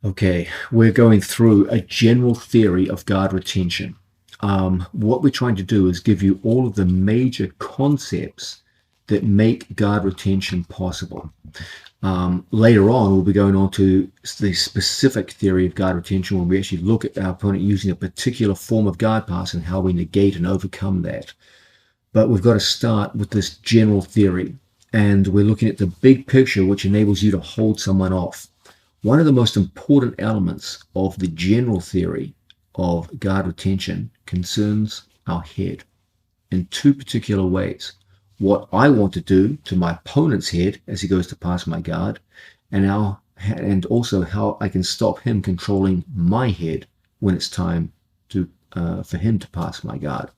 Okay, we're going through a general theory of guard retention. What we're trying to do is give you all of the major concepts that make guard retention possible. Later on, we'll be going on to the specific theory of guard retention when we actually look at our opponent using a particular form of guard pass and how we negate and overcome that. But we've got to start with this general theory, and we're looking at the big picture, which enables you to hold someone off. One of the most important elements of the general theory of guard retention concerns our head in two particular ways. What I want to do to my opponent's head as he goes to pass my guard, and also how I can stop him controlling my head when it's time for him to pass my guard.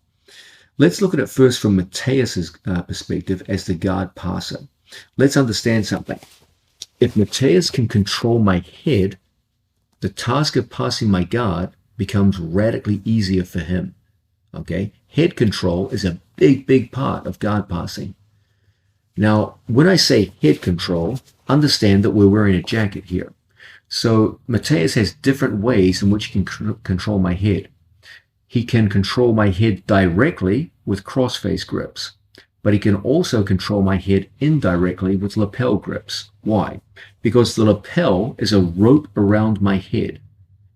Let's look at it first from Mateus's perspective as the guard passer. Let's understand something. If Mateus can control my head, the task of passing my guard becomes radically easier for him. Okay? Head control is a big part of guard passing. Now, when I say head control, understand that we're wearing a jacket here. So Mateus has different ways in which he can control my head. He can control my head directly with cross-face grips, but he can also control my head indirectly with lapel grips. Why? Because the lapel is a rope around my head.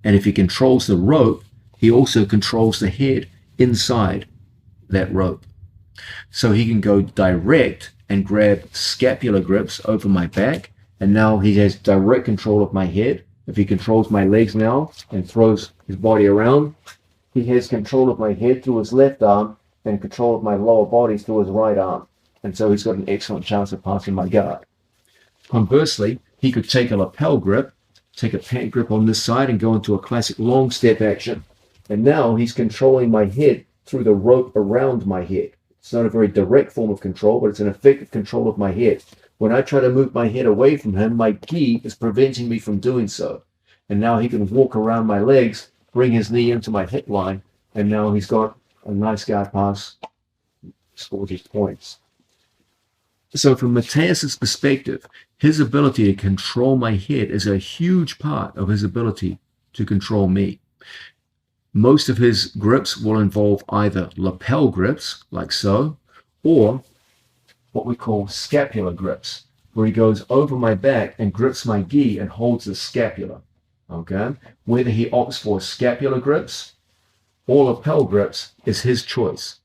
And if he controls the rope, he also controls the head inside that rope. So he can go direct and grab scapular grips over my back, and now he has direct control of my head. If he controls my legs now and throws his body around, he has control of my head through his left arm and control of my lower body through his right arm. And so he's got an excellent chance of passing my guard. Conversely, he could take a lapel grip, take a pant grip on this side and go into a classic long step action. And now he's controlling my head through the rope around my head. It's not a very direct form of control, but it's an effective control of my head. When I try to move my head away from him, my gi is preventing me from doing so. And now he can walk around my legs, bring his knee into my hip line, and now he's got a nice guard pass, scores his points. So from Mateus's perspective, his ability to control my head is a huge part of his ability to control me. Most of his grips will involve either lapel grips, like so, or what we call scapular grips, where he goes over my back and grips my gi and holds the scapula. Okay? Whether he opts for scapular grips or lapel grips is his choice,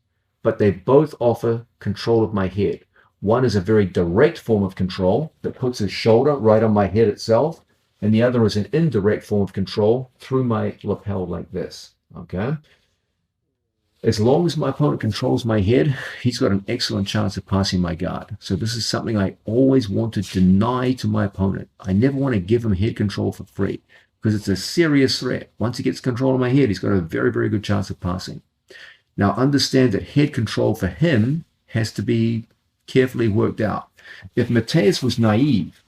but they both offer control of my head. One is a very direct form of control that puts his shoulder right on my head itself, and the other is an indirect form of control through my lapel like this. Okay? As long as my opponent controls my head, he's got an excellent chance of passing my guard. So this is something I always want to deny to my opponent. I never want to give him head control for free because it's a serious threat. Once he gets control of my head, he's got a very good chance of passing. Now understand that head control for him has to be carefully worked out. If Mateus was naive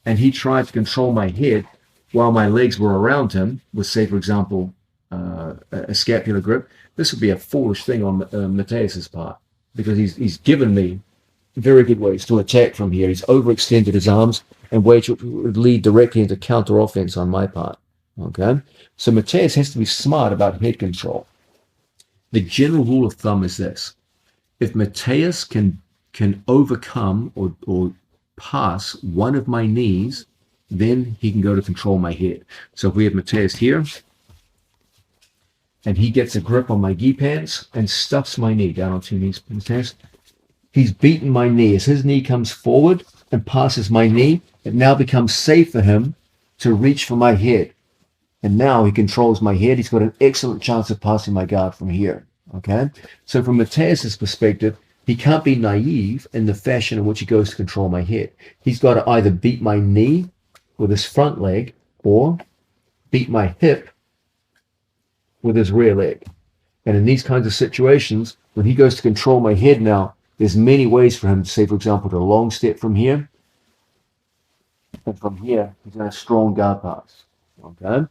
and he tried to control my head while my legs were around him with, say, for example, a scapular grip, this would be a foolish thing on Mateus's part because he's given me very good ways to attack from here. He's overextended his arms and ways which would lead directly into counter offense on my part. Okay, so Mateus has to be smart about head control. The general rule of thumb is this: if Mateus can overcome or pass one of my knees, then he can go to control my head. So if we have Mateus here, and he gets a grip on my gi pants and stuffs my knee down on two knees. He's beaten my knee. As his knee comes forward and passes my knee, it now becomes safe for him to reach for my head. And now he controls my head. He's got an excellent chance of passing my guard from here. Okay? So from Mateus's perspective, he can't be naive in the fashion in which he goes to control my head. He's got to either beat my knee with his front leg or beat my hip with his rear leg. And in these kinds of situations, when he goes to control my head now, there's many ways for him to, say, for example, to long step from here. And from here, he's got a strong guard pass. Okay?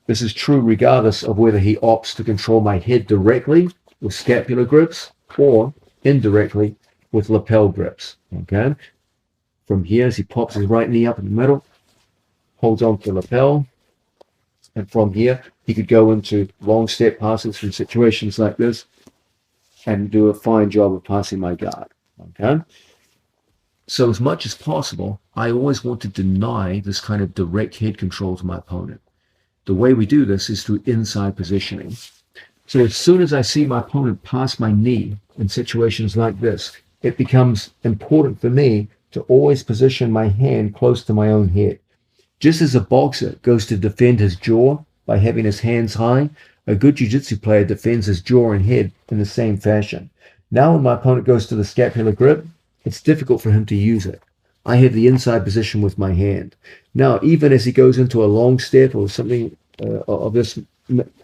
This is true regardless of whether he opts to control my head directly with scapular grips or indirectly with lapel grips. Okay? From here, as he pops his right knee up in the middle, holds on to the lapel, And from here, he could go into long step passes from situations like this and do a fine job of passing my guard. Okay. So as much as possible, I always want to deny this kind of direct head control to my opponent. The way we do this is through inside positioning. So as soon as I see my opponent pass my knee in situations like this, it becomes important for me to always position my hand close to my own head. Just as a boxer goes to defend his jaw by having his hands high, a good jiu-jitsu player defends his jaw and head in the same fashion. Now when my opponent goes to the scapular grip, it's difficult for him to use it. I have the inside position with my hand. Now, even as he goes into a long step or something of this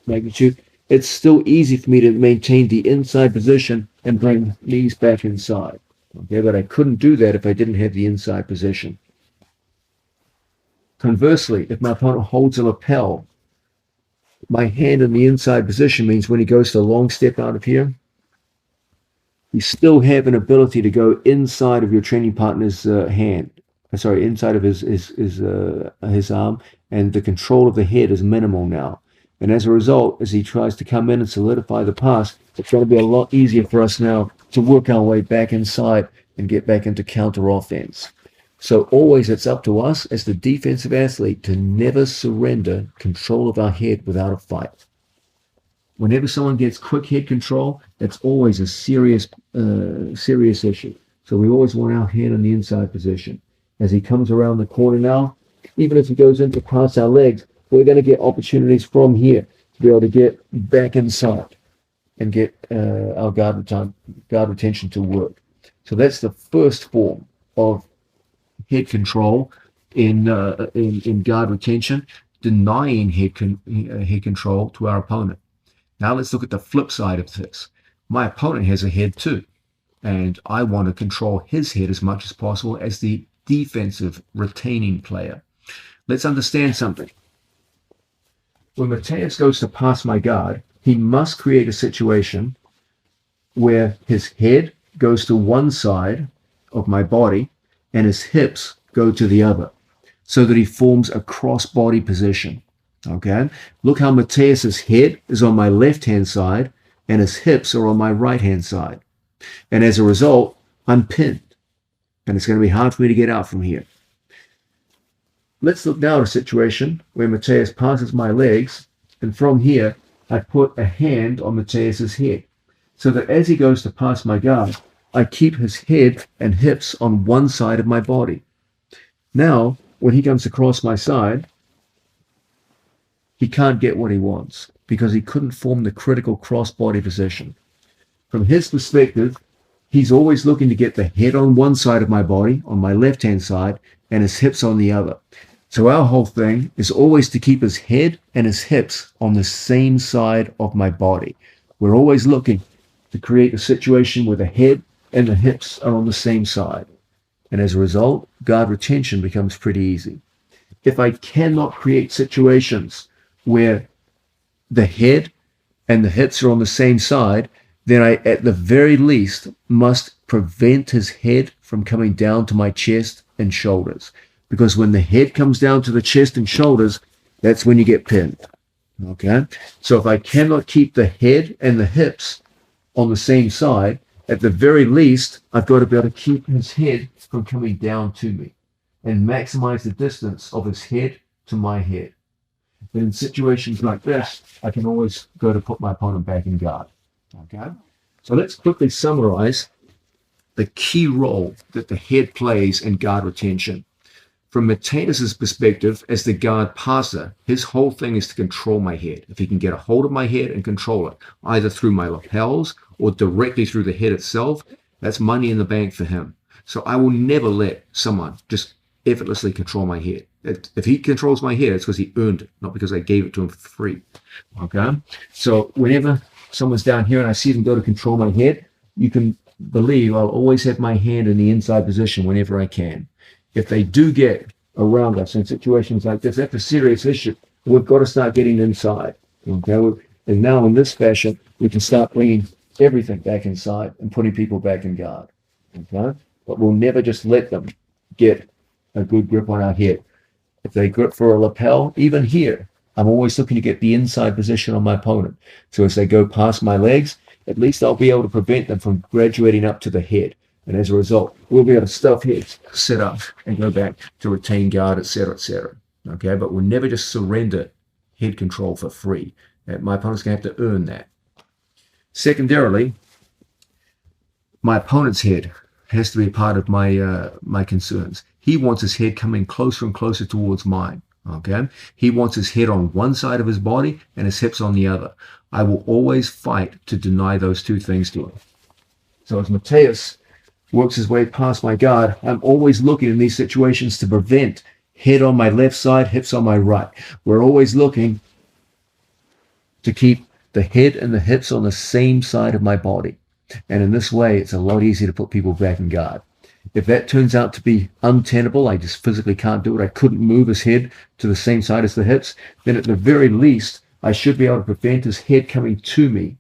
magnitude, it's still easy for me to maintain the inside position and bring knees back inside. Okay, but I couldn't do that if I didn't have the inside position. Conversely, if my opponent holds a lapel, my hand in the inside position means when he goes to a long step out of here, you still have an ability to go inside of your training partner's hand. Inside of his arm, and the control of the head is minimal now. And as a result, as he tries to come in and solidify the pass, it's going to be a lot easier for us now to work our way back inside and get back into counter offense. So always it's up to us as the defensive athlete to never surrender control of our head without a fight. Whenever someone gets quick head control, that's always a serious issue. So we always want our hand in the inside position. As he comes around the corner now, even if he goes in to pass our legs, we're going to get opportunities from here to be able to get back inside and get our guard retention to work. So that's the first form of head control in guard retention, denying head control to our opponent. Now let's look at the flip side of this. My opponent has a head too, and I want to control his head as much as possible as the defensive retaining player. Let's understand something. When Mateus goes to pass my guard, he must create a situation where his head goes to one side of my body and his hips go to the other, so that he forms a cross-body position. Okay? Look how Mateus's head is on my left-hand side and his hips are on my right-hand side. And as a result, I'm pinned. And it's going to be hard for me to get out from here. Let's look now at a situation where Mateus passes my legs, and from here, I put a hand on Mateus's head, so that as he goes to pass my guard, I keep his head and hips on one side of my body. Now, when he comes across my side, he can't get what he wants because he couldn't form the critical cross-body position. From his perspective, he's always looking to get the head on one side of my body, on my left-hand side, and his hips on the other. So our whole thing is always to keep his head and his hips on the same side of my body. We're always looking to create a situation where the head and the hips are on the same side. And as a result, guard retention becomes pretty easy. If I cannot create situations where the head and the hips are on the same side, then I, at the very least, must prevent his head from coming down to my chest and shoulders. Because when the head comes down to the chest and shoulders, that's when you get pinned. Okay? So if I cannot keep the head and the hips on the same side, at the very least, I've got to be able to keep his head from coming down to me and maximize the distance of his head to my head. But in situations like this, I can always go to put my opponent back in guard. Okay? So let's quickly summarize the key role that the head plays in guard retention. From Mateus's perspective, as the guard passer, his whole thing is to control my head. If he can get a hold of my head and control it, either through my lapels or directly through the head itself, that's money in the bank for him. So I will never let someone just effortlessly control my head. If he controls my head, it's because he earned it, not because I gave it to him for free. Okay? So whenever someone's down here and I see them go to control my head, you can believe I'll always have my hand in the inside position whenever I can. If they do get around us in situations like this, that's a serious issue. We've got to start getting inside. Okay? And now in this fashion, we can start bringing everything back inside and putting people back in guard. Okay? But we'll never just let them get a good grip on our head. If they grip for a lapel, even here, I'm always looking to get the inside position on my opponent. So as they go past my legs, at least I'll be able to prevent them from graduating up to the head. And as a result, we'll be able to stuff heads, sit up, and go back to retain guard, etc., etc. Okay, but we'll never just surrender head control for free. My opponent's going to have to earn that. Secondarily, my opponent's head has to be part of my concerns. He wants his head coming closer and closer towards mine. Okay, he wants his head on one side of his body and his hips on the other. I will always fight to deny those two things to him. So as Mateus works his way past my guard, I'm always looking in these situations to prevent head on my left side, hips on my right. We're always looking to keep the head and the hips on the same side of my body. And in this way, it's a lot easier to put people back in guard. If that turns out to be untenable, I just physically can't do it, I couldn't move his head to the same side as the hips, then at the very least, I should be able to prevent his head coming to me.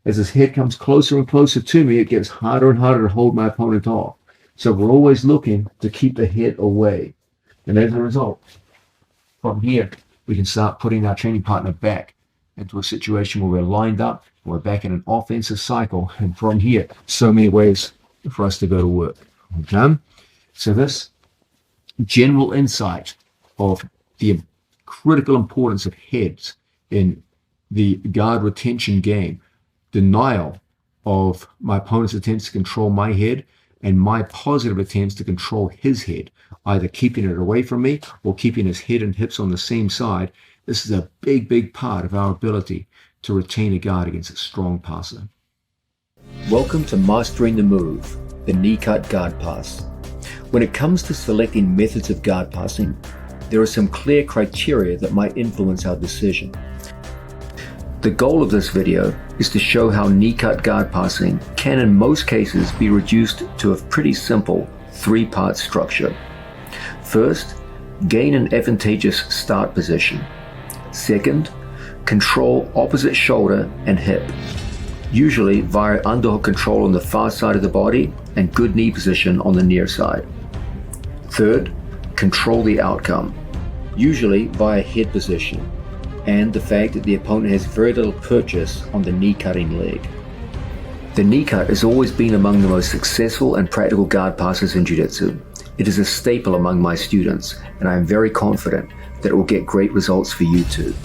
As his head comes closer and closer to me, it gets harder and harder to hold my opponent off. So we're always looking to keep the head away. And as a result, from here, we can start putting our training partner back into a situation where we're lined up, we're back in an offensive cycle, and from here, so many ways for us to go to work. Okay? So this general insight of the critical importance of heads in the guard retention game, denial of my opponent's attempts to control my head, and my positive attempts to control his head, either keeping it away from me or keeping his head and hips on the same side. This is a big, big part of our ability to retain a guard against a strong passer. Welcome to Mastering the Move, the knee cut guard pass. When it comes to selecting methods of guard passing, there are some clear criteria that might influence our decision. The goal of this video is to show how knee cut guard passing can in most cases be reduced to a pretty simple 3-part structure. First, gain an advantageous start position. Second, control opposite shoulder and hip, usually via underhook control on the far side of the body and good knee position on the near side. Third, control the outcome, usually via head position and the fact that the opponent has very little purchase on the knee cutting leg. The knee cut has always been among the most successful and practical guard passes in Jiu-Jitsu. It is a staple among my students, and I am very confident that it will get great results for you too.